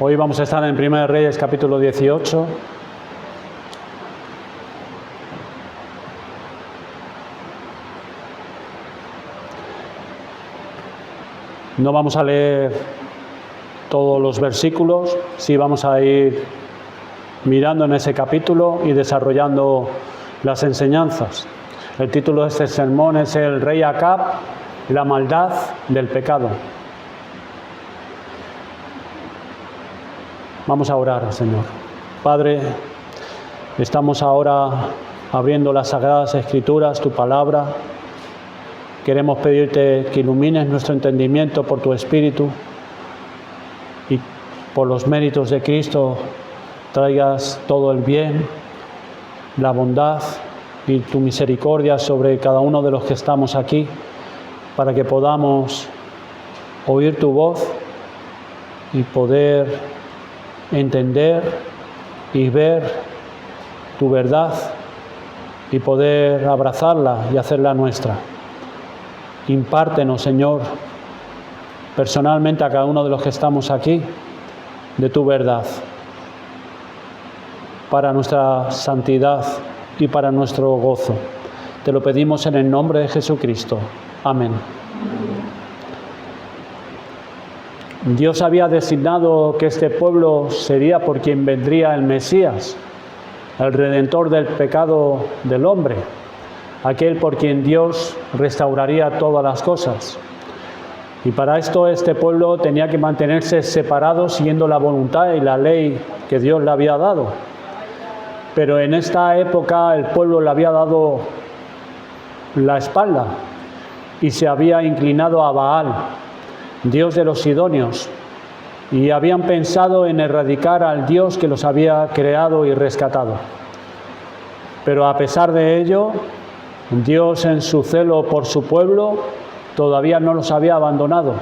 Hoy vamos a estar en 1 Reyes capítulo 18. No vamos a leer todos los versículos, sí vamos a ir mirando en ese capítulo y desarrollando las enseñanzas. El título de este sermón es El rey Acab, la maldad del pecado. Vamos a orar al Señor. Padre, estamos ahora abriendo las Sagradas Escrituras, tu palabra. Queremos pedirte que ilumines nuestro entendimiento por tu Espíritu y por los méritos de Cristo traigas todo el bien, la bondad y tu misericordia sobre cada uno de los que estamos aquí, para que podamos oír tu voz y poder entender y ver tu verdad y poder abrazarla y hacerla nuestra. Impártenos, Señor, personalmente a cada uno de los que estamos aquí, de tu verdad, para nuestra santidad y para nuestro gozo. Te lo pedimos en el nombre de Jesucristo. Amén. Dios había designado que este pueblo sería por quien vendría el Mesías, el Redentor del pecado del hombre, aquel por quien Dios restauraría todas las cosas. Y para esto este pueblo tenía que mantenerse separado siguiendo la voluntad y la ley que Dios le había dado. Pero en esta época el pueblo le había dado la espalda y se había inclinado a Baal, Dios de los sidonios, y habían pensado en erradicar al Dios que los había creado y rescatado. Pero a pesar de ello, Dios en su celo por su pueblo todavía no los había abandonado.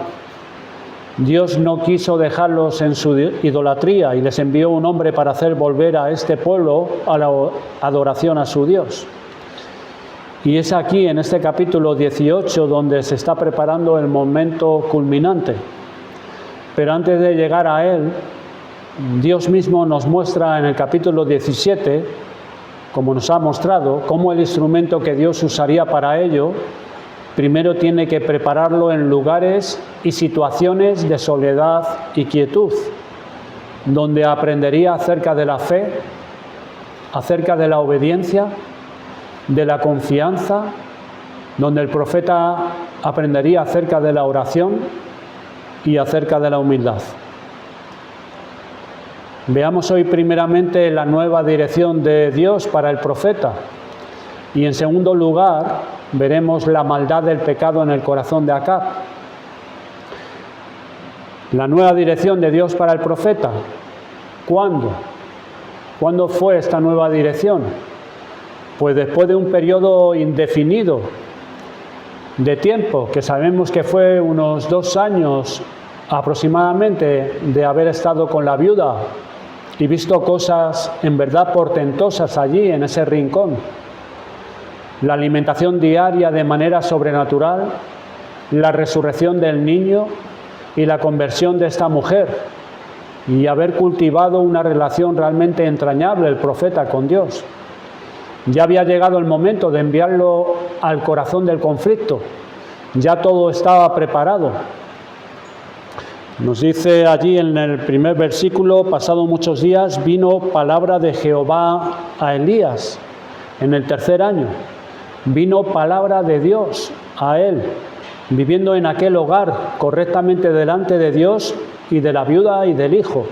Dios no quiso dejarlos en su idolatría y les envió un hombre para hacer volver a este pueblo a la adoración a su Dios. Y es aquí, en este capítulo 18, donde se está preparando el momento culminante. Pero antes de llegar a él, Dios mismo nos muestra en el capítulo 17, como nos ha mostrado, cómo el instrumento que Dios usaría para ello, primero tiene que prepararlo en lugares y situaciones de soledad y quietud, donde aprendería acerca de la fe, acerca de la obediencia, de la confianza, donde el profeta aprendería acerca de la oración y acerca de la humildad. Veamos hoy primeramente la nueva dirección de Dios para el profeta y en segundo lugar veremos la maldad del pecado en el corazón de Acab. La nueva dirección de Dios para el profeta. ¿Cuándo? ¿Cuándo fue esta nueva dirección? Pues después de un periodo indefinido de tiempo, que sabemos que fue unos 2 años aproximadamente de haber estado con la viuda y visto cosas en verdad portentosas allí en ese rincón. La alimentación diaria de manera sobrenatural, la resurrección del niño y la conversión de esta mujer, y haber cultivado una relación realmente entrañable el profeta con Dios. Ya había llegado el momento de enviarlo al corazón del conflicto. Ya todo estaba preparado. Nos dice allí en el primer versículo, pasado muchos días, vino palabra de Jehová a Elías en el 3er año. Vino palabra de Dios a él, viviendo en aquel hogar correctamente delante de Dios y de la viuda y del hijo.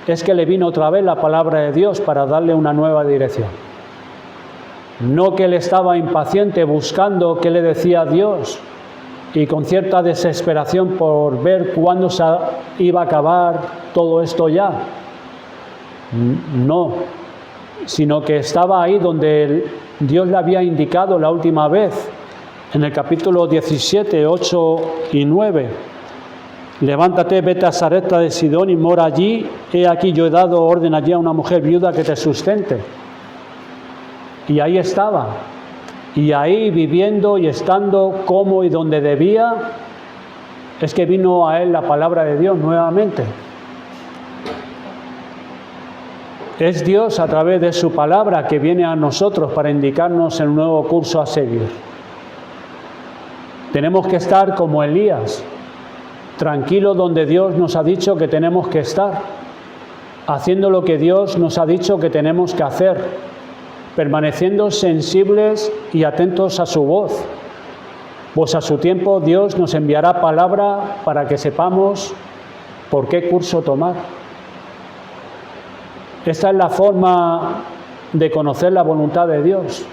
Es que le vino otra vez la palabra de Dios para darle una nueva dirección. No que él estaba impaciente buscando qué le decía Dios y con cierta desesperación por ver cuándo se iba a acabar todo esto ya. No, sino que estaba ahí donde Dios le había indicado la última vez, en el capítulo 17, 8 y 9. Levántate, vete a Sarepta de Sidón y mora allí. He aquí yo he dado orden allí a una mujer viuda que te sustente. Y ahí estaba, y ahí viviendo y estando como y donde debía, es que vino a él la palabra de Dios nuevamente. Es Dios a través de su palabra que viene a nosotros para indicarnos el nuevo curso a seguir. Tenemos que estar como Elías, tranquilos donde Dios nos ha dicho que tenemos que estar, haciendo lo que Dios nos ha dicho que tenemos que hacer, permaneciendo sensibles y atentos a su voz, pues a su tiempo Dios nos enviará palabra para que sepamos por qué curso tomar. Esta es la forma de conocer la voluntad de Dios.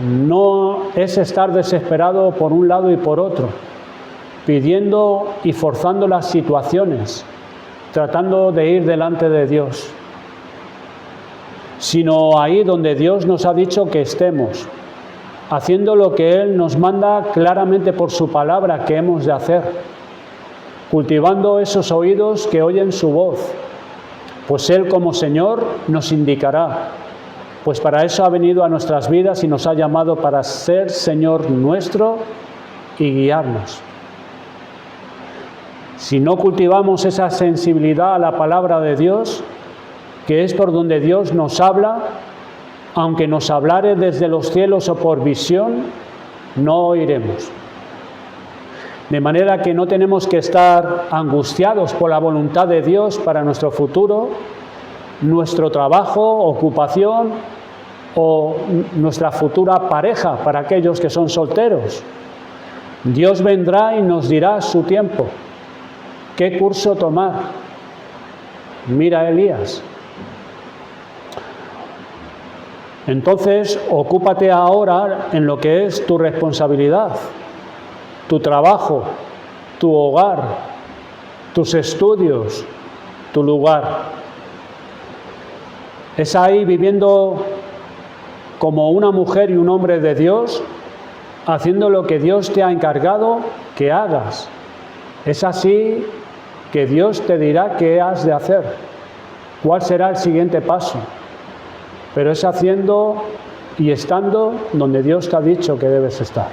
No es estar desesperado por un lado y por otro, pidiendo y forzando las situaciones, tratando de ir delante de Dios, sino ahí donde Dios nos ha dicho que estemos, haciendo lo que Él nos manda claramente por su palabra que hemos de hacer, cultivando esos oídos que oyen su voz, pues Él como Señor nos indicará, pues para eso ha venido a nuestras vidas y nos ha llamado para ser Señor nuestro y guiarnos. Si no cultivamos esa sensibilidad a la palabra de Dios, que es por donde Dios nos habla, aunque nos hablare desde los cielos o por visión, no oiremos. De manera que no tenemos que estar angustiados por la voluntad de Dios para nuestro futuro, nuestro trabajo, ocupación o nuestra futura pareja para aquellos que son solteros. Dios vendrá y nos dirá a su tiempo qué curso tomar. Mira a Elías. Entonces, ocúpate ahora en lo que es tu responsabilidad, tu trabajo, tu hogar, tus estudios, tu lugar. Es ahí viviendo como una mujer y un hombre de Dios, haciendo lo que Dios te ha encargado que hagas. Es así que Dios te dirá qué has de hacer, cuál será el siguiente paso. Pero es haciendo y estando donde Dios te ha dicho que debes estar.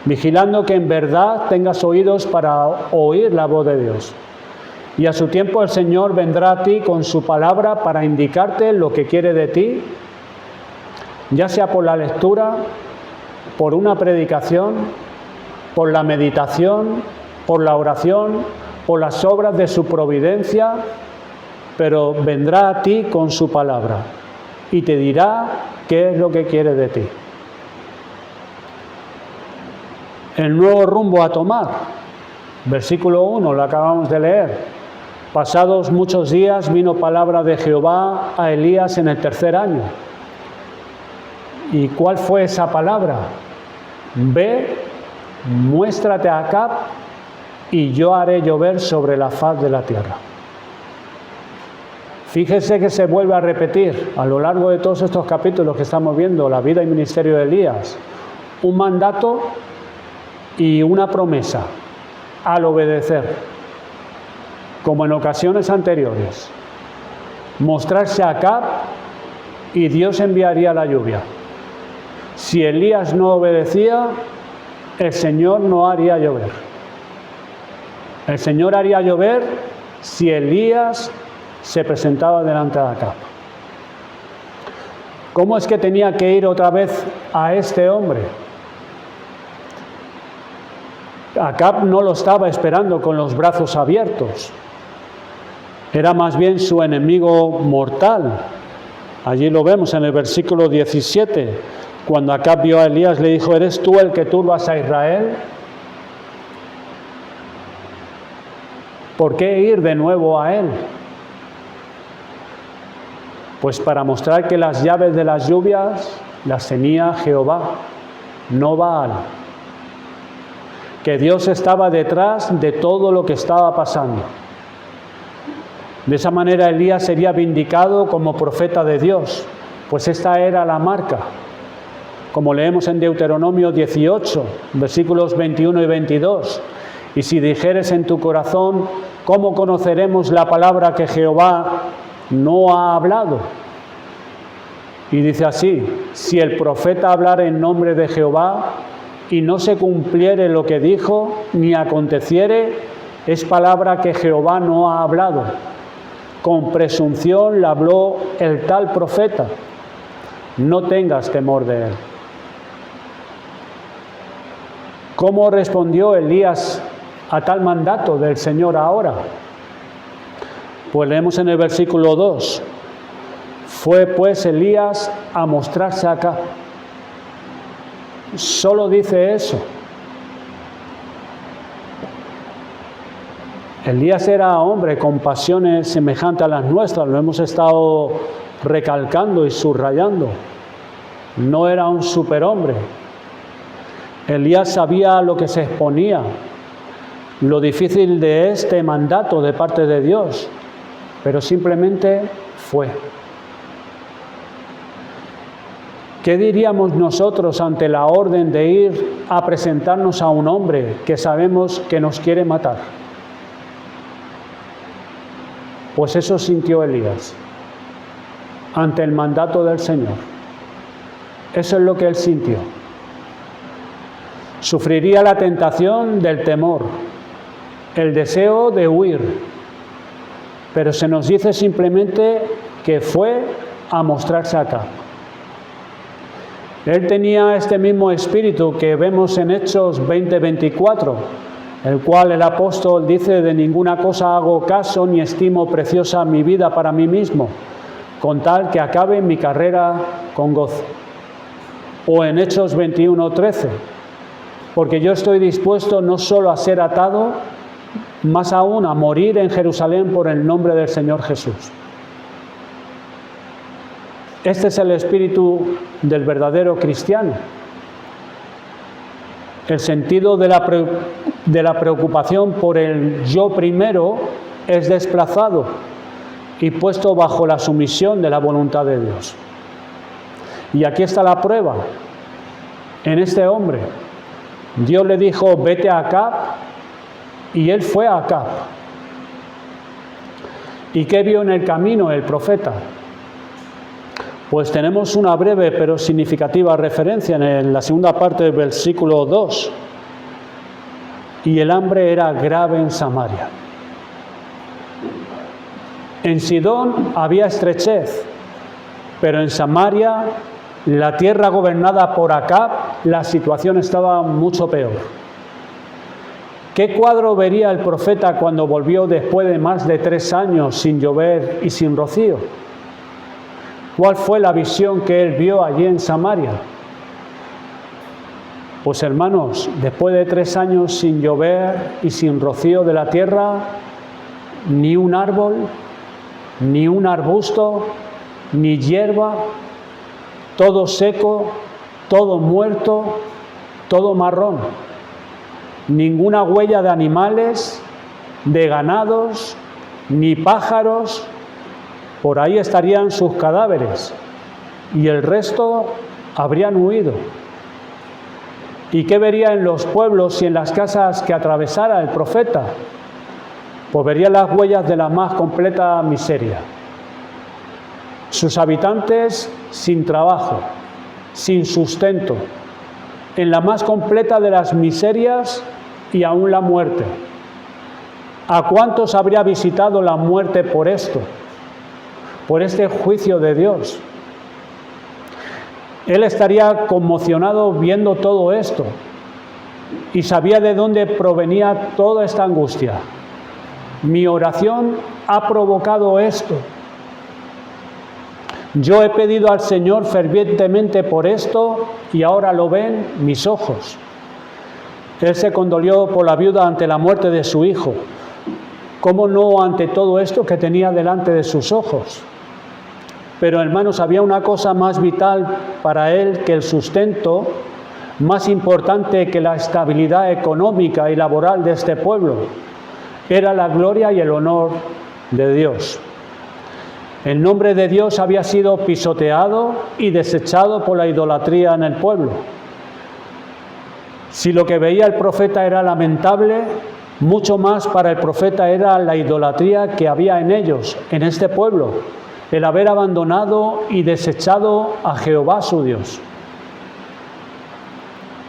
Vigilando que en verdad tengas oídos para oír la voz de Dios. Y a su tiempo el Señor vendrá a ti con su palabra para indicarte lo que quiere de ti, ya sea por la lectura, por una predicación, por la meditación, por la oración, por las obras de su providencia, pero vendrá a ti con su palabra y te dirá qué es lo que quiere de ti. El nuevo rumbo a tomar. Versículo 1, lo acabamos de leer. Pasados muchos días vino palabra de Jehová a Elías en el 3er año. ¿Y cuál fue esa palabra? Ve, muéstrate a Acab y yo haré llover sobre la faz de la tierra. Fíjese que se vuelve a repetir a lo largo de todos estos capítulos que estamos viendo, la vida y ministerio de Elías, un mandato y una promesa al obedecer, como en ocasiones anteriores. Mostrarse a Acab y Dios enviaría la lluvia. Si Elías no obedecía, el Señor no haría llover. El Señor haría llover si Elías se presentaba delante de Acab. ¿Cómo es que tenía que ir otra vez a este hombre? Acab no lo estaba esperando con los brazos abiertos. Era más bien su enemigo mortal. Allí lo vemos en el versículo 17. Cuando Acab vio a Elías, le dijo: ¿eres tú el que turbas a Israel? ¿Por qué ir de nuevo a él? Pues para mostrar que las llaves de las lluvias las tenía Jehová, no Baal. Que Dios estaba detrás de todo lo que estaba pasando. De esa manera Elías sería vindicado como profeta de Dios, pues esta era la marca. Como leemos en Deuteronomio 18, versículos 21 y 22. Y si dijeres en tu corazón, ¿cómo conoceremos la palabra que Jehová no ha hablado? Y dice así: si el profeta hablara en nombre de Jehová y no se cumpliere lo que dijo, ni aconteciere, es palabra que Jehová no ha hablado. con presunción le habló el tal profeta: no tengas temor de él. ¿Cómo respondió Elías a tal mandato del Señor ahora? Pues leemos en el versículo 2. Fue pues Elías a mostrarse acá. Solo dice eso. Elías era hombre con pasiones semejantes a las nuestras, lo hemos estado recalcando y subrayando. No era un superhombre. Elías sabía a lo que se exponía, lo difícil de este mandato de parte de Dios, pero simplemente fue. ¿Qué diríamos nosotros ante la orden de ir a presentarnos a un hombre que sabemos que nos quiere matar? Pues eso sintió Elías ante el mandato del Señor. Eso es lo que él sintió. Sufriría la tentación del temor, el deseo de huir, pero se nos dice simplemente que fue a mostrarse acá. Él tenía este mismo espíritu que vemos en Hechos 20:24, el cual el apóstol dice: de ninguna cosa hago caso ni estimo preciosa mi vida para mí mismo, con tal que acabe mi carrera con gozo. O en Hechos 21:13, porque yo estoy dispuesto no solo a ser atado, más aún a morir en Jerusalén por el nombre del Señor Jesús. Este es el espíritu del verdadero cristiano. El sentido de la preocupación por el yo primero es desplazado y puesto bajo la sumisión de la voluntad de Dios. Y aquí está la prueba. En este hombre, Dios le dijo: vete a Acab, y él fue a Acab. ¿Y qué vio en el camino el profeta? Pues tenemos una breve pero significativa referencia en la segunda parte del versículo 2. Y el hambre era grave en Samaria. En Sidón había estrechez, pero en Samaria, la tierra gobernada por Acab, la situación estaba mucho peor. ¿Qué cuadro vería el profeta cuando volvió después de más de 3 años sin llover y sin rocío? ¿Cuál fue la visión que él vio allí en Samaria? Pues hermanos, después de 3 años sin llover y sin rocío de la tierra, ni un árbol, ni un arbusto, ni hierba, todo seco, todo muerto, todo marrón. Ninguna huella de animales, de ganados, ni pájaros. Por ahí estarían sus cadáveres y el resto habrían huido. ¿Y qué vería en los pueblos y en las casas que atravesara el profeta? Pues vería las huellas de la más completa miseria. Sus habitantes sin trabajo, sin sustento, en la más completa de las miserias y aún la muerte. ¿A cuántos habría visitado la muerte por esto? Por este juicio de Dios. Él estaría conmocionado viendo todo esto y sabía de dónde provenía toda esta angustia. Mi oración ha provocado esto. Yo he pedido al Señor fervientemente por esto y ahora lo ven mis ojos. Él se condolió por la viuda ante la muerte de su hijo. ¿Cómo no ante todo esto que tenía delante de sus ojos? Pero hermanos, había una cosa más vital para él que el sustento, más importante que la estabilidad económica y laboral de este pueblo. Era la gloria y el honor de Dios. El nombre de Dios había sido pisoteado y desechado por la idolatría en el pueblo. Si lo que veía el profeta era lamentable, mucho más para el profeta era la idolatría que había en ellos, en este pueblo, el haber abandonado y desechado a Jehová su Dios.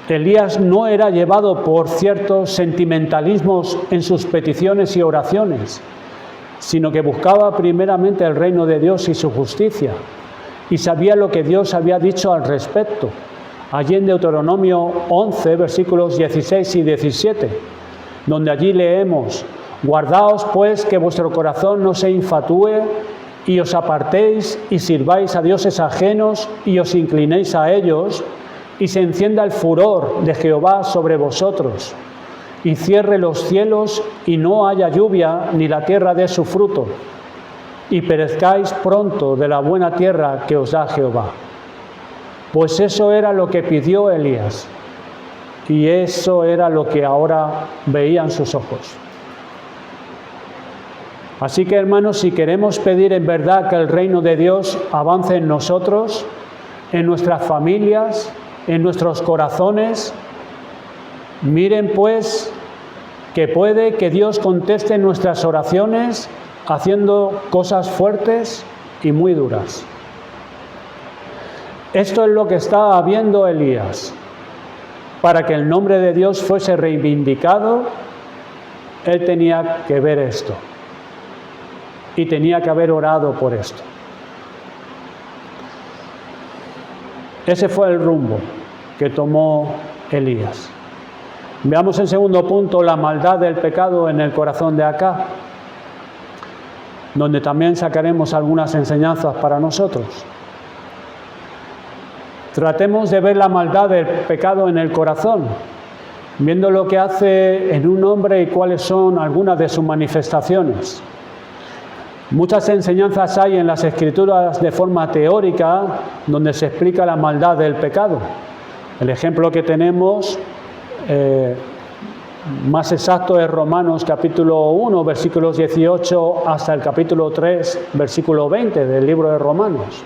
Elías no era llevado por ciertos sentimentalismos en sus peticiones y oraciones, sino que buscaba primeramente el reino de Dios y su justicia, y sabía lo que Dios había dicho al respecto. Allí en Deuteronomio 11, versículos 16 y 17, donde allí leemos: guardaos pues que vuestro corazón no se infatúe y os apartéis y sirváis a dioses ajenos y os inclinéis a ellos, y se encienda el furor de Jehová sobre vosotros, y cierre los cielos y no haya lluvia ni la tierra dé su fruto, y perezcáis pronto de la buena tierra que os da Jehová. Pues eso era lo que pidió Elías, y eso era lo que ahora veían sus ojos. Así que, hermanos, si queremos pedir en verdad que el reino de Dios avance en nosotros, en nuestras familias, en nuestros corazones, miren pues que puede que Dios conteste nuestras oraciones haciendo cosas fuertes y muy duras. Esto es lo que estaba viendo Elías. Para que el nombre de Dios fuese reivindicado, él tenía que ver esto. Y tenía que haber orado por esto. Ese fue el rumbo que tomó Elías. Veamos en segundo punto la maldad del pecado en el corazón de Acab, donde también sacaremos algunas enseñanzas para nosotros. Tratemos de ver la maldad del pecado en el corazón, viendo lo que hace en un hombre y cuáles son algunas de sus manifestaciones. Muchas enseñanzas hay en las Escrituras de forma teórica, donde se explica la maldad del pecado. El ejemplo que tenemos más exacto es Romanos capítulo 1, versículos 18 hasta el capítulo 3, versículo 20 del libro de Romanos.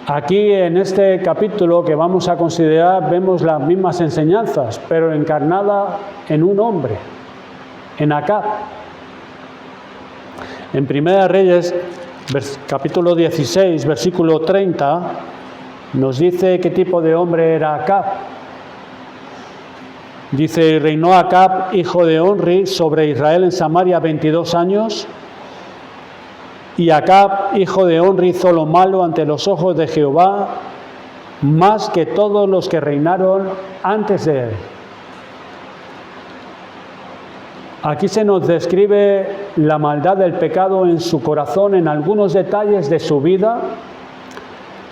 Aquí en este capítulo que vamos a considerar vemos las mismas enseñanzas, pero encarnada en un hombre, en Acab. En Primera Reyes, capítulo 16, versículo 30, nos dice qué tipo de hombre era Acab. Dice: reinó Acab, hijo de Onri, sobre Israel en Samaria 22 años, y Acab, hijo de Onri, hizo lo malo ante los ojos de Jehová, más que todos los que reinaron antes de él. Aquí se nos describe la maldad del pecado en su corazón, en algunos detalles de su vida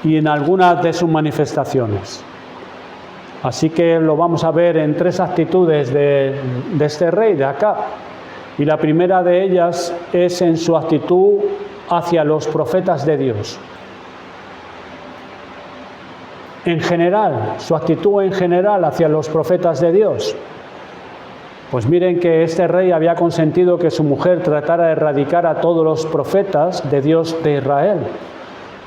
y en algunas de sus manifestaciones. Así que lo vamos a ver en tres actitudes de este rey, de Acab. Y la primera de ellas es en su actitud hacia los profetas de Dios. En general, su actitud en general hacia los profetas de Dios. Pues miren que este rey había consentido que su mujer tratara de erradicar a todos los profetas de Dios de Israel.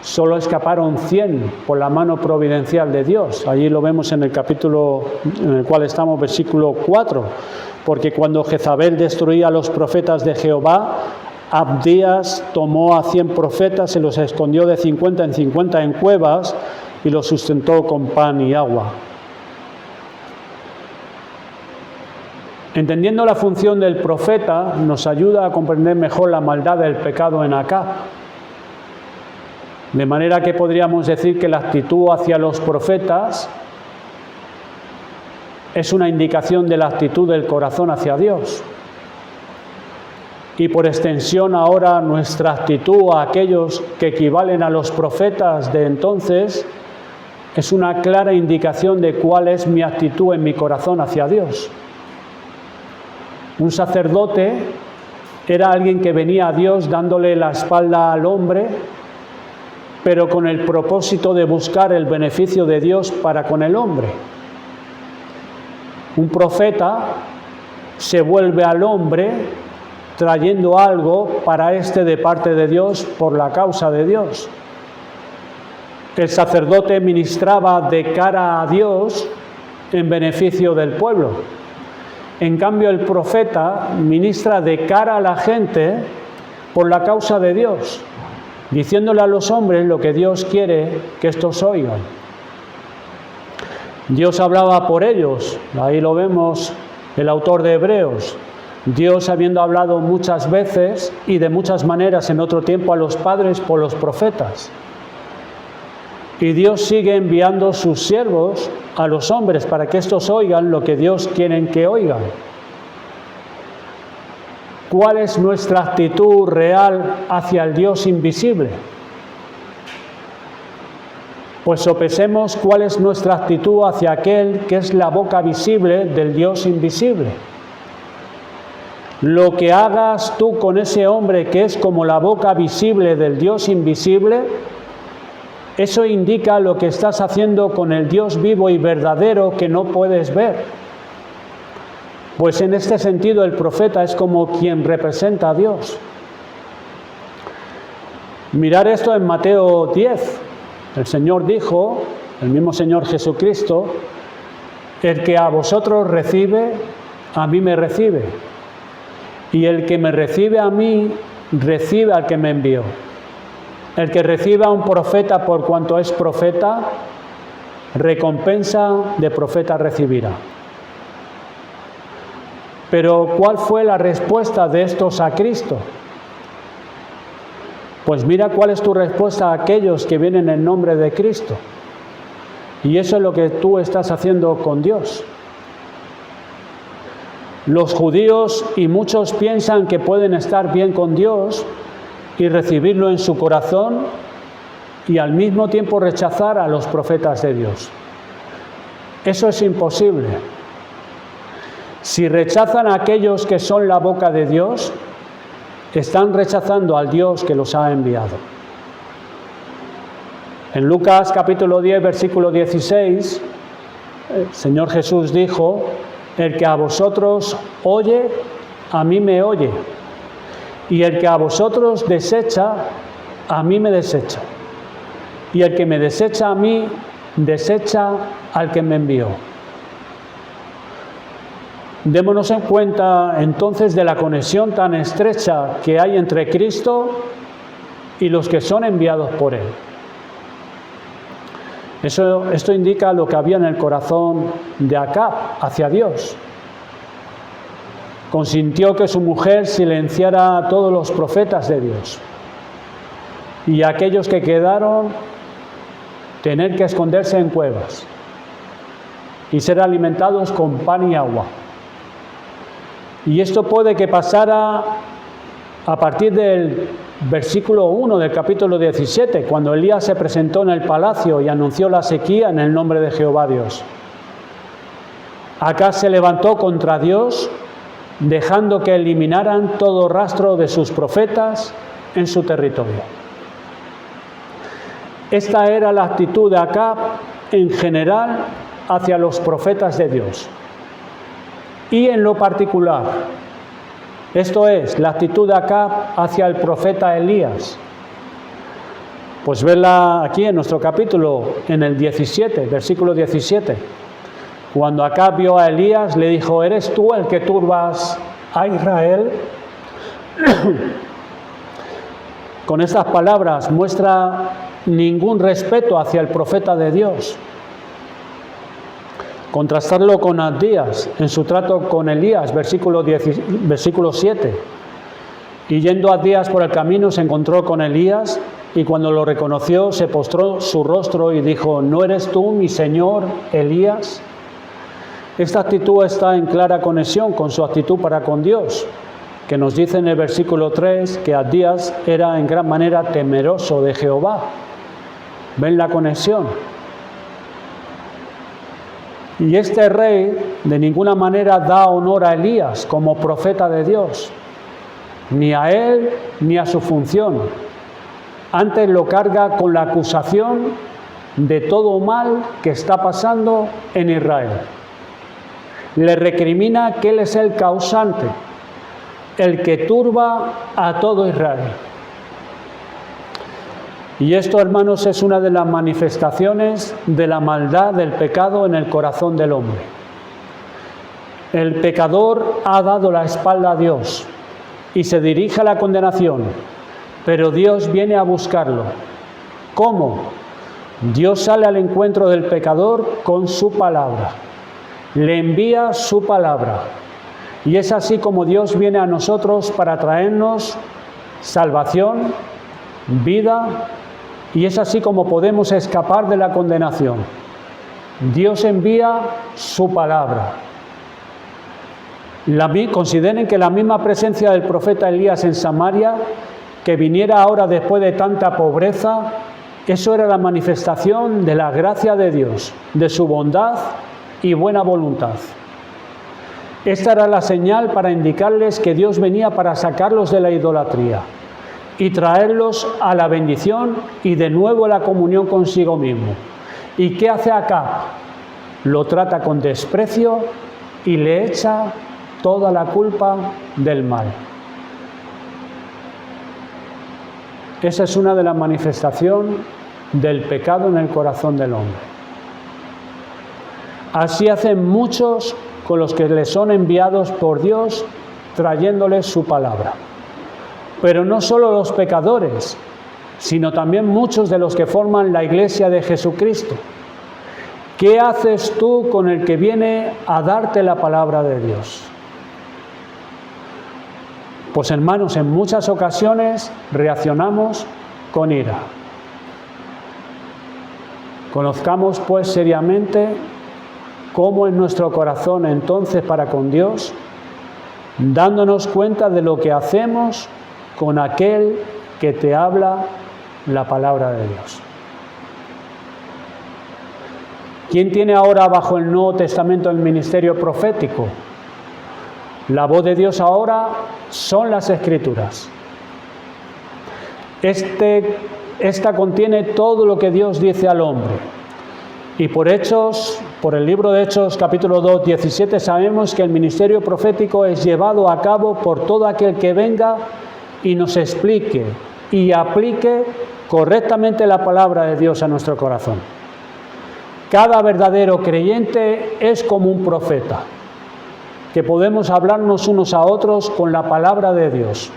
Solo escaparon 100 por la mano providencial de Dios. Allí lo vemos en el capítulo en el cual estamos, versículo 4. Porque cuando Jezabel destruía a los profetas de Jehová, Abdías tomó a 100 profetas y los escondió de 50 en 50 en cuevas y los sustentó con pan y agua. Entendiendo la función del profeta, nos ayuda a comprender mejor la maldad del pecado en Acab. De manera que podríamos decir que la actitud hacia los profetas es una indicación de la actitud del corazón hacia Dios. Y por extensión ahora nuestra actitud a aquellos que equivalen a los profetas de entonces es una clara indicación de cuál es mi actitud en mi corazón hacia Dios. Un sacerdote era alguien que venía a Dios dándole la espalda al hombre, pero con el propósito de buscar el beneficio de Dios para con el hombre. Un profeta se vuelve al hombre trayendo algo para éste de parte de Dios por la causa de Dios. El sacerdote ministraba de cara a Dios en beneficio del pueblo. En cambio, el profeta ministra de cara a la gente por la causa de Dios, diciéndole a los hombres lo que Dios quiere que estos oigan. Dios hablaba por ellos, ahí lo vemos el autor de Hebreos. Dios, habiendo hablado muchas veces y de muchas maneras en otro tiempo a los padres por los profetas. Y Dios sigue enviando sus siervos a los hombres para que estos oigan lo que Dios quiere que oigan. ¿Cuál es nuestra actitud real hacia el Dios invisible? Pues sopesemos cuál es nuestra actitud hacia aquel que es la boca visible del Dios invisible. Lo que hagas tú con ese hombre que es como la boca visible del Dios invisible, eso indica lo que estás haciendo con el Dios vivo y verdadero que no puedes ver. Pues en este sentido el profeta es como quien representa a Dios. Mirar esto en Mateo 10. El Señor dijo, el mismo Señor Jesucristo, el que a vosotros recibe, a mí me recibe. Y el que me recibe a mí, recibe al que me envió. El que recibe a un profeta por cuanto es profeta, recompensa de profeta recibirá. Pero ¿cuál fue la respuesta de estos a Cristo? Pues mira cuál es tu respuesta a aquellos que vienen en nombre de Cristo. Y eso es lo que tú estás haciendo con Dios. Los judíos y muchos piensan que pueden estar bien con Dios y recibirlo en su corazón y al mismo tiempo rechazar a los profetas de Dios. Eso es imposible. Si rechazan a aquellos que son la boca de Dios, están rechazando al Dios que los ha enviado. En Lucas capítulo 10, versículo 16, el Señor Jesús dijo, el que a vosotros oye, a mí me oye, y el que a vosotros desecha, a mí me desecha, y el que me desecha a mí, desecha al que me envió. Démonos en cuenta entonces de la conexión tan estrecha que hay entre Cristo y los que son enviados por Él. Esto indica lo que había en el corazón de Acab hacia Dios. Consintió que su mujer silenciara a todos los profetas de Dios. Y aquellos que quedaron, tener que esconderse en cuevas y ser alimentados con pan y agua. Y esto puede que pasara a partir del versículo 1 del capítulo 17, cuando Elías se presentó en el palacio y anunció la sequía en el nombre de Jehová Dios. Acab se levantó contra Dios, dejando que eliminaran todo rastro de sus profetas en su territorio. Esta era la actitud de Acab en general hacia los profetas de Dios. Y en lo particular, esto es, la actitud de Acab hacia el profeta Elías. Pues verla aquí en nuestro capítulo, en el 17, versículo 17. Cuando Acab vio a Elías, le dijo, ¿eres tú el que turbas a Israel? Con estas palabras muestra ningún respeto hacia el profeta de Dios. Contrastarlo con Abdías en su trato con Elías, versículo 7. Y yendo Abdías por el camino se encontró con Elías y cuando lo reconoció se postró su rostro y dijo, ¿no eres tú mi señor Elías? Esta actitud está en clara conexión con su actitud para con Dios, que nos dice en el versículo 3 que Abdías era en gran manera temeroso de Jehová. ¿Ven la conexión? Y este rey de ninguna manera da honor a Elías como profeta de Dios, ni a él ni a su función. Antes lo carga con la acusación de todo mal que está pasando en Israel. Le recrimina que él es el causante, el que turba a todo Israel. Y esto, hermanos, es una de las manifestaciones de la maldad del pecado en el corazón del hombre. El pecador ha dado la espalda a Dios y se dirige a la condenación, pero Dios viene a buscarlo. ¿Cómo? Dios sale al encuentro del pecador con su palabra. Le envía su palabra. Y es así como Dios viene a nosotros para traernos salvación, vida, y es así como podemos escapar de la condenación. Dios envía su palabra. Consideren que la misma presencia del profeta Elías en Samaria, que viniera ahora después de tanta pobreza, eso era la manifestación de la gracia de Dios, de su bondad y buena voluntad. Esta era la señal para indicarles que Dios venía para sacarlos de la idolatría y traerlos a la bendición y de nuevo a la comunión consigo mismo. ¿Y qué hace Acab? Lo trata con desprecio y le echa toda la culpa del mal. Esa es una de las manifestaciones del pecado en el corazón del hombre. Así hacen muchos con los que les son enviados por Dios, trayéndoles su palabra. Pero no solo los pecadores, sino también muchos de los que forman la Iglesia de Jesucristo. ¿Qué haces tú con el que viene a darte la palabra de Dios? Pues hermanos, en muchas ocasiones reaccionamos con ira. Conozcamos pues seriamente cómo es nuestro corazón entonces para con Dios, dándonos cuenta de lo que hacemos con aquel que te habla la palabra de Dios. ¿Quién tiene ahora bajo el Nuevo Testamento el ministerio profético? La voz de Dios ahora son las Escrituras. Esta contiene todo lo que Dios dice al hombre. Y por el libro de Hechos, capítulo 2, 17, sabemos que el ministerio profético es llevado a cabo por todo aquel que venga y nos explique y aplique correctamente la palabra de Dios a nuestro corazón. Cada verdadero creyente es como un profeta, que podemos hablarnos unos a otros con la palabra de Dios,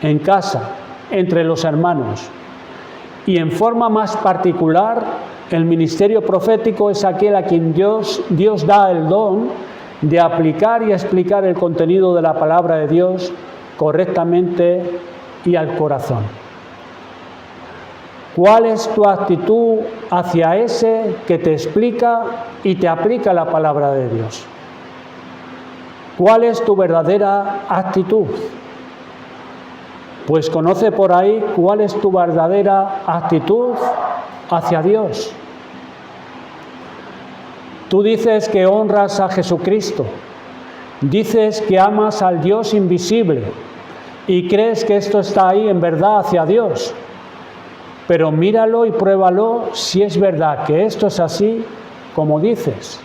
en casa, entre los hermanos. Y en forma más particular, el ministerio profético es aquel a quien Dios da el don de aplicar y explicar el contenido de la palabra de Dios correctamente y al corazón. ¿Cuál es tu actitud hacia ese que te explica y te aplica la palabra de Dios? ¿Cuál es tu verdadera actitud? Pues conoce por ahí cuál es tu verdadera actitud hacia Dios. Tú dices que honras a Jesucristo, dices que amas al Dios invisible y crees que esto está ahí en verdad hacia Dios. Pero míralo y pruébalo si es verdad que esto es así como dices.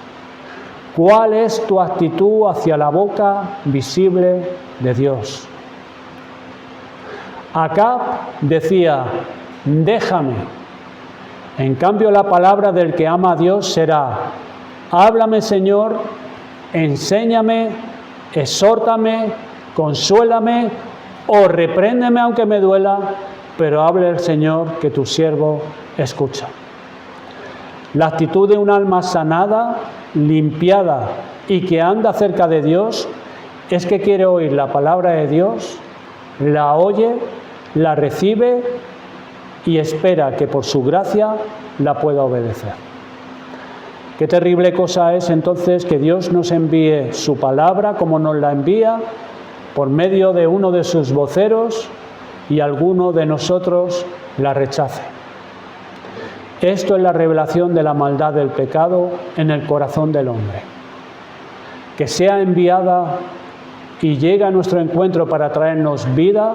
¿Cuál es tu actitud hacia la boca visible de Dios? Acab decía, déjame. En cambio, la palabra del que ama a Dios será, háblame, Señor, enséñame, exhórtame, consuélame o repréndeme aunque me duela, pero hable el Señor que tu siervo escucha. La actitud de un alma sanada, limpiada y que anda cerca de Dios es que quiere oír la palabra de Dios, la oye, la recibe y espera que por su gracia la pueda obedecer. Qué terrible cosa es entonces que Dios nos envíe su palabra como nos la envía por medio de uno de sus voceros y alguno de nosotros la rechace. Esto es la revelación de la maldad del pecado en el corazón del hombre. Que sea enviada y llegue a nuestro encuentro para traernos vida,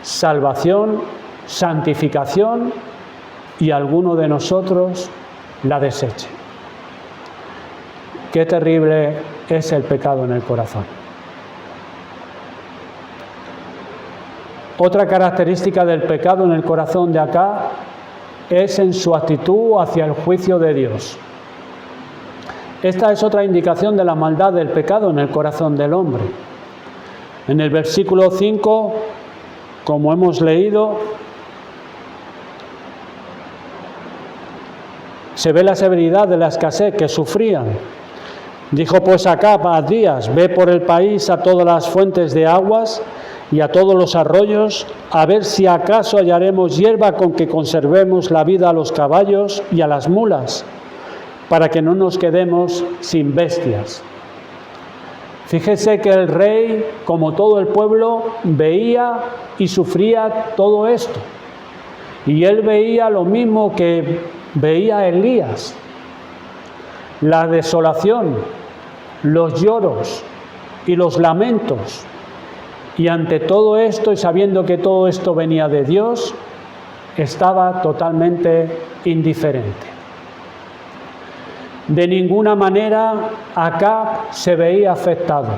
salvación, santificación y alguno de nosotros la deseche. Qué terrible es el pecado en el corazón. Otra característica del pecado en el corazón de Acab es en su actitud hacia el juicio de Dios. Esta es otra indicación de la maldad del pecado en el corazón del hombre. En el versículo 5, como hemos leído, se ve la severidad de la escasez que sufrían. Dijo pues Acab a Abdías: ve por el país a todas las fuentes de aguas y a todos los arroyos, a ver si acaso hallaremos hierba con que conservemos la vida a los caballos y a las mulas, para que no nos quedemos sin bestias. Fíjese que el rey, como todo el pueblo, veía y sufría todo esto. Y él veía lo mismo que veía Elías: la desolación, los lloros y los lamentos. Y ante todo esto, y sabiendo que todo esto venía de Dios, estaba totalmente indiferente. De ninguna manera Acab se veía afectado,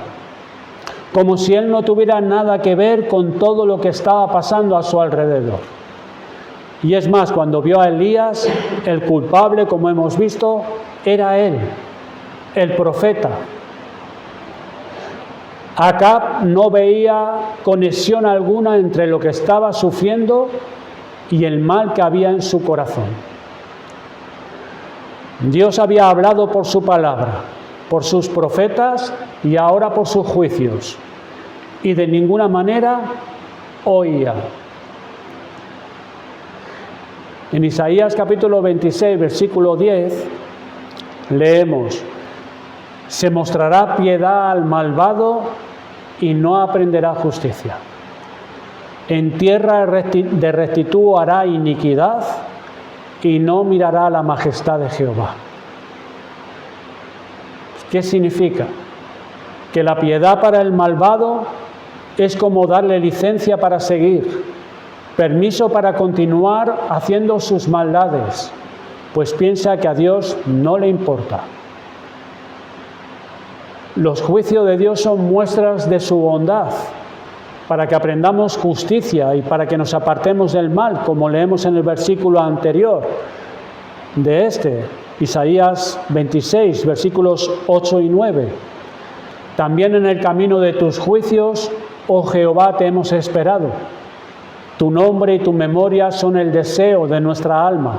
como si él no tuviera nada que ver con todo lo que estaba pasando a su alrededor. Y es más, cuando vio a Elías, el culpable, como hemos visto, era él, el profeta. Acab no veía conexión alguna entre lo que estaba sufriendo y el mal que había en su corazón. Dios había hablado por su palabra, por sus profetas y ahora por sus juicios, y de ninguna manera oía. En Isaías capítulo 26, versículo 10, leemos: se mostrará piedad al malvado y no aprenderá justicia. En tierra de rectitud hará iniquidad y no mirará la majestad de Jehová. ¿Qué significa? Que la piedad para el malvado es como darle licencia para seguir, permiso para continuar haciendo sus maldades, pues piensa que a Dios no le importa. Los juicios de Dios son muestras de su bondad, para que aprendamos justicia y para que nos apartemos del mal, como leemos en el versículo anterior de Isaías 26, versículos 8 y 9. También en el camino de tus juicios, oh Jehová, te hemos esperado. Tu nombre y tu memoria son el deseo de nuestra alma.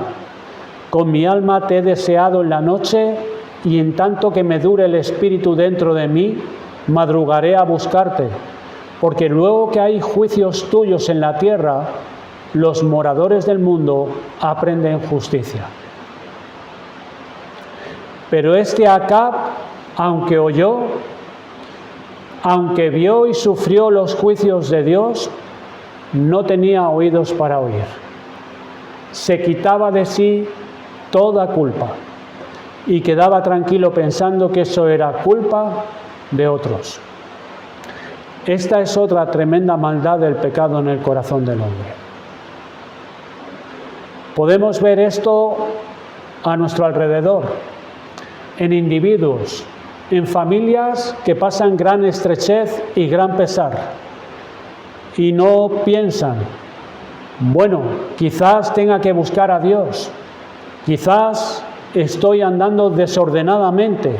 Con mi alma te he deseado en la noche, y en tanto que me dure el espíritu dentro de mí, madrugaré a buscarte. Porque luego que hay juicios tuyos en la tierra, los moradores del mundo aprenden justicia. Pero Acab, aunque oyó, aunque vio y sufrió los juicios de Dios, no tenía oídos para oír. Se quitaba de sí toda culpa y quedaba tranquilo pensando que eso era culpa de otros. Esta es otra tremenda maldad del pecado en el corazón del hombre. Podemos ver esto a nuestro alrededor, en individuos, en familias que pasan gran estrechez y gran pesar, y no piensan, bueno, quizás tenga que buscar a Dios, quizás estoy andando desordenadamente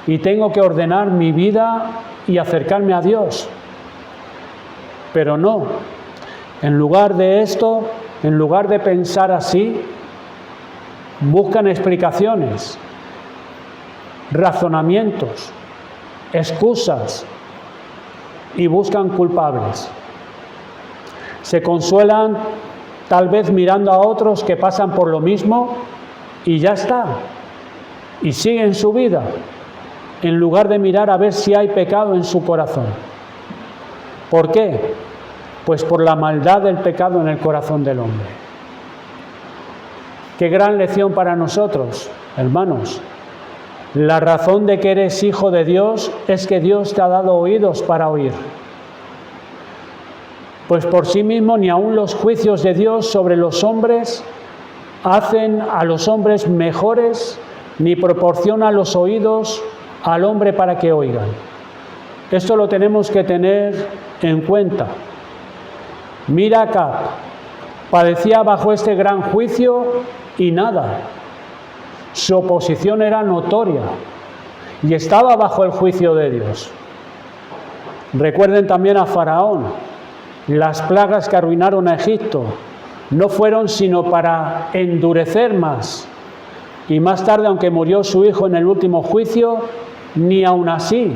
y tengo que ordenar mi vida y acercarme a Dios. Pero no, en lugar de esto, en lugar de pensar así, buscan explicaciones, razonamientos, excusas y buscan culpables. Se consuelan tal vez mirando a otros que pasan por lo mismo y ya está, y siguen su vida, en lugar de mirar a ver si hay pecado en su corazón. ¿Por qué? Pues por la maldad del pecado en el corazón del hombre. Qué gran lección para nosotros, hermanos. La razón de que eres hijo de Dios es que Dios te ha dado oídos para oír. Pues por sí mismo ni aun los juicios de Dios sobre los hombres hacen a los hombres mejores, ni proporcionan los oídos al hombre para que oigan. Esto lo tenemos que tener en cuenta. Mira Acab, padecía bajo este gran juicio y nada. Su oposición era notoria y estaba bajo el juicio de Dios. Recuerden también a Faraón. Las plagas que arruinaron a Egipto no fueron sino para endurecer más. Y más tarde, aunque murió su hijo en el último juicio, ni aun así.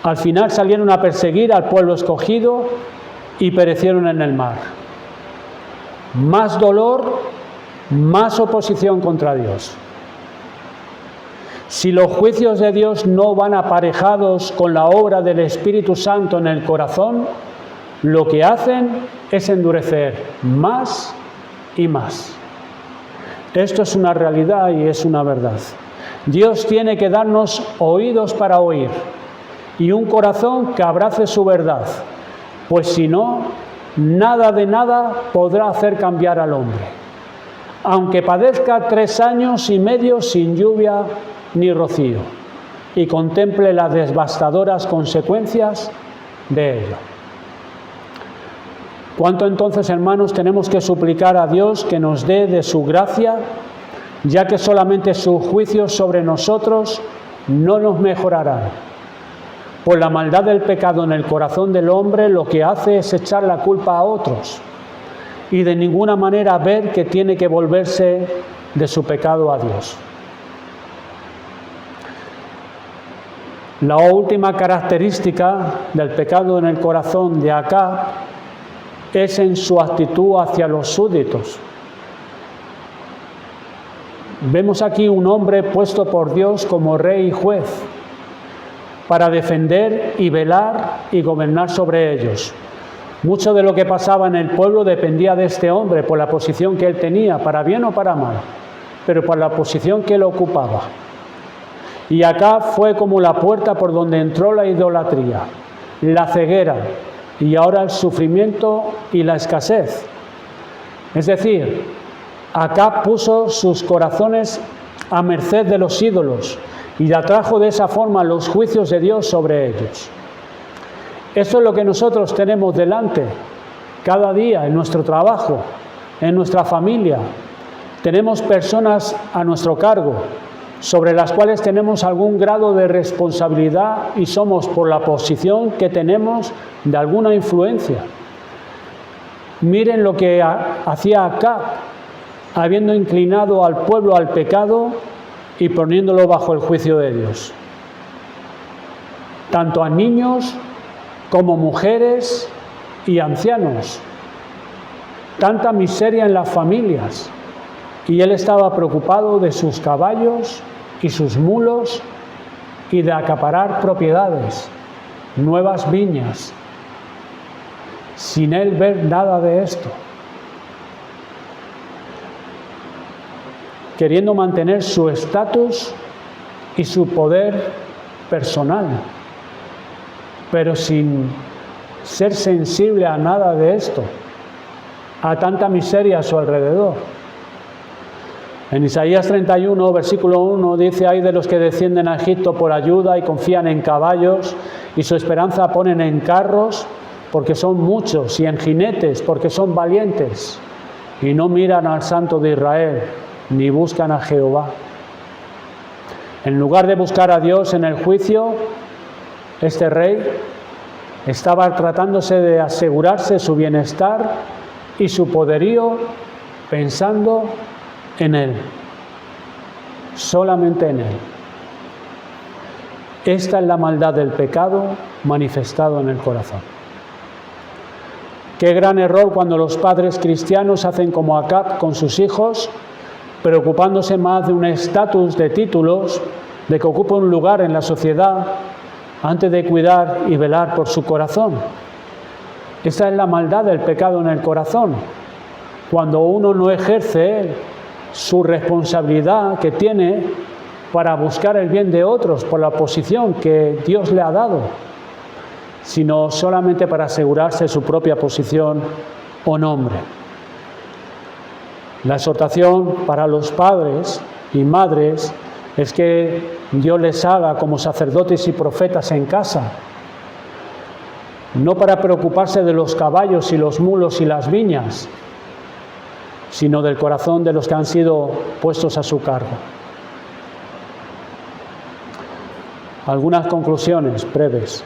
Al final salieron a perseguir al pueblo escogido y perecieron en el mar. Más dolor, más oposición contra Dios. Si los juicios de Dios no van aparejados con la obra del Espíritu Santo en el corazón, lo que hacen es endurecer más y más. Esto es una realidad y es una verdad. Dios tiene que darnos oídos para oír y un corazón que abrace su verdad, pues si no, nada de nada podrá hacer cambiar al hombre. Aunque padezca 3 años y medio sin lluvia ni rocío y contemple las devastadoras consecuencias de ello. ¿Cuánto entonces, hermanos, tenemos que suplicar a Dios que nos dé de su gracia, ya que solamente sus juicios sobre nosotros no nos mejorarán? Pues la maldad del pecado en el corazón del hombre lo que hace es echar la culpa a otros y de ninguna manera ver que tiene que volverse de su pecado a Dios. La última característica del pecado en el corazón de Acab es en su actitud hacia los súbditos. Vemos aquí un hombre puesto por Dios como rey y juez para defender y velar y gobernar sobre ellos. Mucho de lo que pasaba en el pueblo dependía de este hombre por la posición que él tenía, para bien o para mal, pero por la posición que él ocupaba. Y acá fue como la puerta por donde entró la idolatría, la ceguera y ahora el sufrimiento y la escasez. Es decir, acá puso sus corazones a merced de los ídolos y atrajo de esa forma los juicios de Dios sobre ellos. Eso es lo que nosotros tenemos delante cada día en nuestro trabajo, en nuestra familia. Tenemos personas a nuestro cargo sobre las cuales tenemos algún grado de responsabilidad y somos, por la posición que tenemos, de alguna influencia. Miren lo que hacía Acab, habiendo inclinado al pueblo al pecado y poniéndolo bajo el juicio de Dios. Tanto a niños como mujeres y ancianos. Tanta miseria en las familias. Y él estaba preocupado de sus caballos y sus mulos y de acaparar propiedades, nuevas viñas, sin él ver nada de esto. Queriendo mantener su estatus y su poder personal, pero sin ser sensible a nada de esto, a tanta miseria a su alrededor. En Isaías 31, versículo 1, dice: «Ay de los que descienden a Egipto por ayuda y confían en caballos, y su esperanza ponen en carros, porque son muchos, y en jinetes, porque son valientes, y no miran al Santo de Israel, ni buscan a Jehová». En lugar de buscar a Dios en el juicio, este rey estaba tratándose de asegurarse su bienestar y su poderío pensando en él, solamente en él. Esta es la maldad del pecado manifestado en el corazón. Qué gran error cuando los padres cristianos hacen como Acab con sus hijos, preocupándose más de un estatus de títulos, de que ocupe un lugar en la sociedad, antes de cuidar y velar por su corazón. Esta es la maldad del pecado en el corazón, cuando uno no ejerce su responsabilidad que tiene para buscar el bien de otros por la posición que Dios le ha dado, sino solamente para asegurarse su propia posición o nombre. La exhortación para los padres y madres es que Dios les haga como sacerdotes y profetas en casa, no para preocuparse de los caballos y los mulos y las viñas, sino del corazón de los que han sido puestos a su cargo. Algunas conclusiones breves.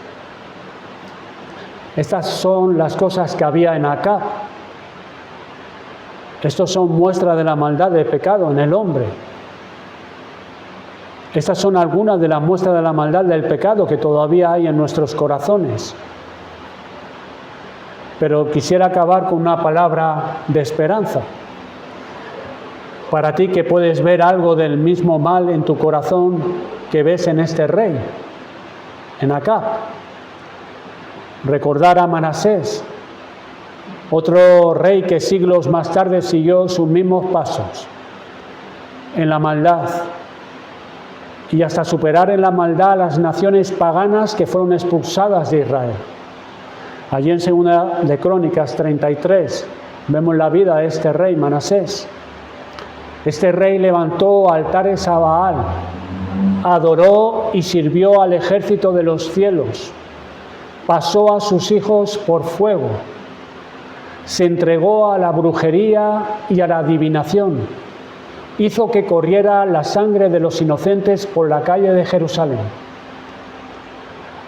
Estas son las cosas que había en Acab. Estos son muestras de la maldad del pecado en el hombre. Estas son algunas de las muestras de la maldad del pecado que todavía hay en nuestros corazones. Pero quisiera acabar con una palabra de esperanza. Para ti que puedes ver algo del mismo mal en tu corazón que ves en este rey, en Acab. Recordar a Manasés, otro rey que siglos más tarde siguió sus mismos pasos en la maldad y hasta superar en la maldad a las naciones paganas que fueron expulsadas de Israel. Allí en 2 de Crónicas 33 vemos la vida de este rey Manasés. Este rey levantó altares a Baal, adoró y sirvió al ejército de los cielos, pasó a sus hijos por fuego, se entregó a la brujería y a la adivinación, hizo que corriera la sangre de los inocentes por la calle de Jerusalén.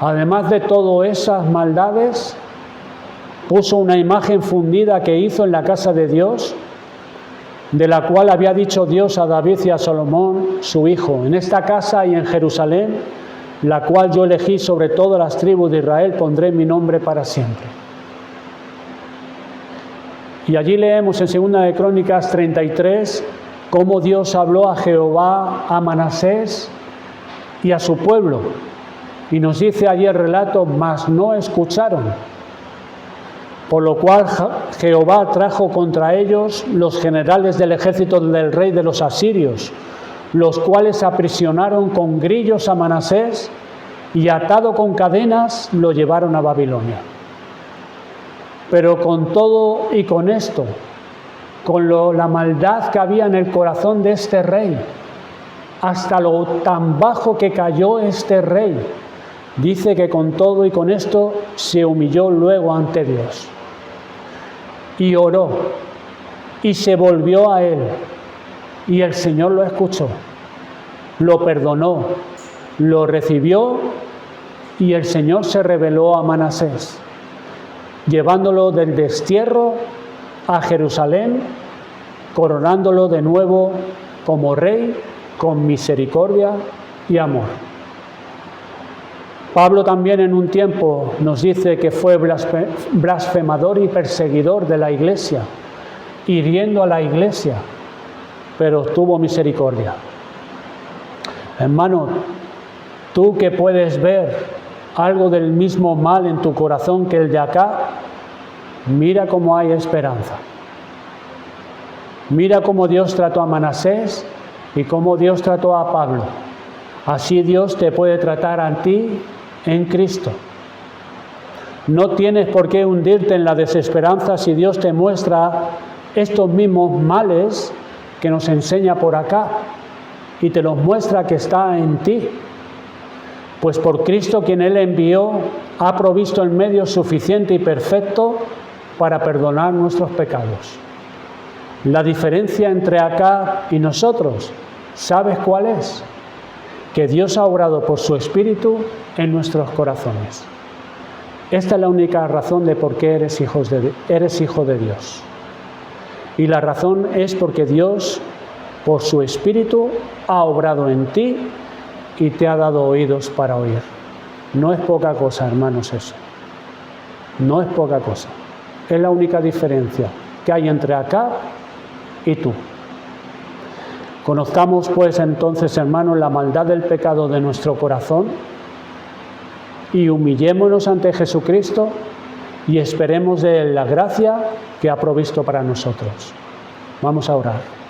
Además de todas esas maldades, puso una imagen fundida que hizo en la casa de Dios, de la cual había dicho Dios a David y a Salomón, su hijo: en esta casa y en Jerusalén, la cual yo elegí sobre todas las tribus de Israel, pondré mi nombre para siempre. Y allí leemos en 2 de Crónicas 33 cómo Dios habló a Jehová, a Manasés y a su pueblo. Y nos dice allí el relato: mas no escucharon. Por lo cual Jehová trajo contra ellos los generales del ejército del rey de los asirios, los cuales aprisionaron con grillos a Manasés y atado con cadenas lo llevaron a Babilonia. Pero con todo y con esto, con la maldad que había en el corazón de este rey, hasta lo tan bajo que cayó este rey, dice que con todo y con esto se humilló luego ante Dios. Y oró, y se volvió a él, y el Señor lo escuchó, lo perdonó, lo recibió, y el Señor se reveló a Manasés, llevándolo del destierro a Jerusalén, coronándolo de nuevo como rey, con misericordia y amor. Pablo también en un tiempo nos dice que fue blasfemador y perseguidor de la iglesia, hiriendo a la iglesia, pero tuvo misericordia. Hermano, tú que puedes ver algo del mismo mal en tu corazón que el de acá, mira cómo hay esperanza. Mira cómo Dios trató a Manasés y cómo Dios trató a Pablo. Así Dios te puede tratar a ti en Cristo. No tienes por qué hundirte en la desesperanza si Dios te muestra estos mismos males que nos enseña por acá y te los muestra que está en ti. Pues por Cristo, quien Él envió, ha provisto el medio suficiente y perfecto para perdonar nuestros pecados. La diferencia entre acá y nosotros, ¿sabes cuál es? Que Dios ha obrado por su Espíritu en nuestros corazones. Esta es la única razón de por qué eres hijo de Dios. Y la razón es porque Dios, por su Espíritu, ha obrado en ti y te ha dado oídos para oír. No es poca cosa, hermanos, eso. No es poca cosa. Es la única diferencia que hay entre acá y tú. Conozcamos pues entonces, hermanos, la maldad del pecado de nuestro corazón y humillémonos ante Jesucristo y esperemos de Él la gracia que ha provisto para nosotros. Vamos a orar.